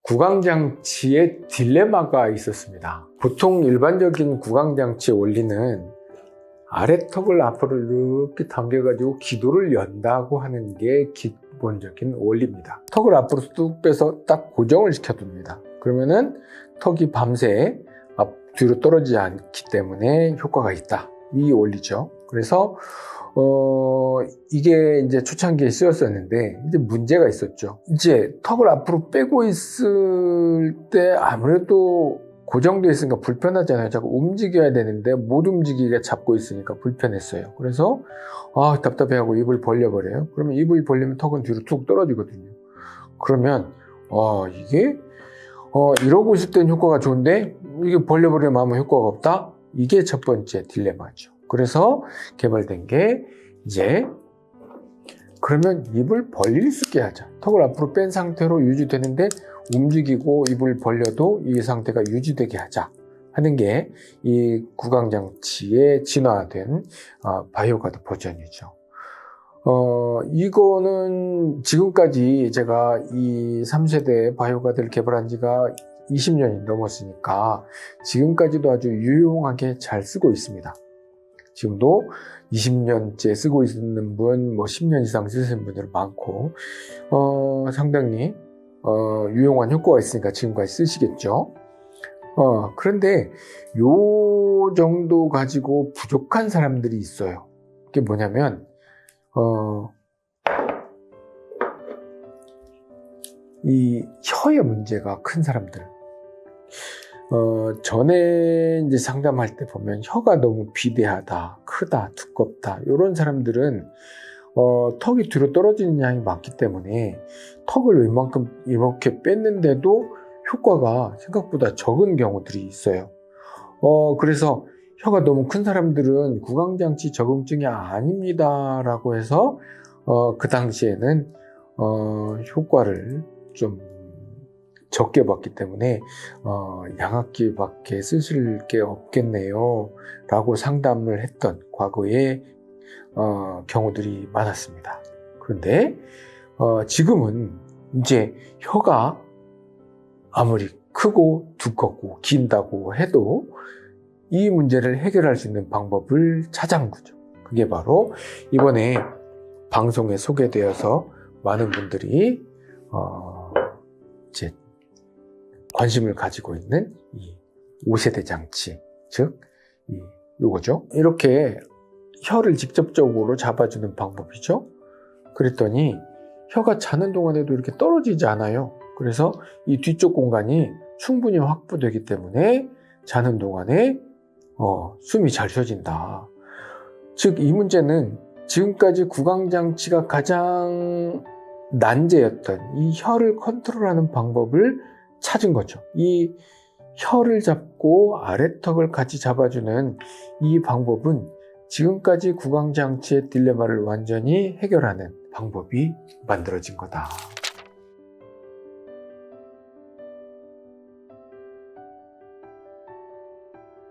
구강장치에 딜레마가 있었습니다. 보통 일반적인 구강장치의 원리는 아래턱을 앞으로 이렇게 당겨가지고 기도를 연다고 하는 게 기본적인 원리입니다. 턱을 앞으로 뚝 빼서 딱 고정을 시켜둡니다. 그러면은 턱이 밤새 뒤로 떨어지지 않기 때문에 효과가 있다. 이 원리죠. 그래서 이게 이제 초창기에 쓰였었는데 이제 문제가 있었죠. 이제 턱을 앞으로 빼고 있을 때 아무래도 고정되어 있으니까 불편하잖아요. 자꾸 움직여야 되는데 못 움직이게 잡고 있으니까 불편했어요. 그래서 답답해하고 입을 벌려버려요. 그러면 입을 벌리면 턱은 뒤로 툭 떨어지거든요. 그러면 이게 이러고 있을 땐 효과가 좋은데 이게 벌려버리면 아무 효과가 없다? 이게 첫 번째 딜레마죠. 그래서 개발된 게 이제 그러면 입을 벌릴 수 있게 하자. 턱을 앞으로 뺀 상태로 유지되는데 움직이고 입을 벌려도 이 상태가 유지되게 하자 하는 게 이 구강장치의 진화된 바이오가드 버전이죠. 이거는 지금까지 제가 이 3세대 바이오가드를 개발한 지가 20년이 넘었으니까 지금까지도 아주 유용하게 잘 쓰고 있습니다. 지금도 20년째 쓰고 있는 분, 10년 이상 쓰시는 분들 많고, 상당히, 유용한 효과가 있으니까 지금까지 쓰시겠죠. 그런데 요 정도 가지고 부족한 사람들이 있어요. 그게 뭐냐면, 이 혀의 문제가 큰 사람들. 전에 이제 상담할 때 보면 혀가 너무 비대하다, 크다, 두껍다 이런 사람들은 턱이 뒤로 떨어지는 양이 많기 때문에 턱을 웬만큼 이렇게 뺐는데도 효과가 생각보다 적은 경우들이 있어요. 그래서 혀가 너무 큰 사람들은 구강장치 적응증이 아닙니다 라고 해서 그 당시에는 효과를 좀 적게 봤기 때문에 양압기밖에 쓰실 게 없겠네요 라고 상담을 했던 과거의 경우들이 많았습니다. 그런데 지금은 이제 혀가 아무리 크고 두껍고 긴다고 해도 이 문제를 해결할 수 있는 방법을 찾은 거죠. 그게 바로 이번에 방송에 소개되어서 많은 분들이 이제 관심을 가지고 있는 이 5세대 장치, 즉 요거죠. 이렇게 혀를 직접적으로 잡아주는 방법이죠. 그랬더니 혀가 자는 동안에도 이렇게 떨어지지 않아요. 그래서 이 뒤쪽 공간이 충분히 확보되기 때문에 자는 동안에 숨이 잘 쉬어진다. 즉 이 문제는 지금까지 구강장치가 가장 난제였던 이 혀를 컨트롤하는 방법을 찾은 거죠. 이 혀를 잡고 아래턱을 같이 잡아주는 이 방법은 지금까지 구강장치의 딜레마를 완전히 해결하는 방법이 만들어진 거다.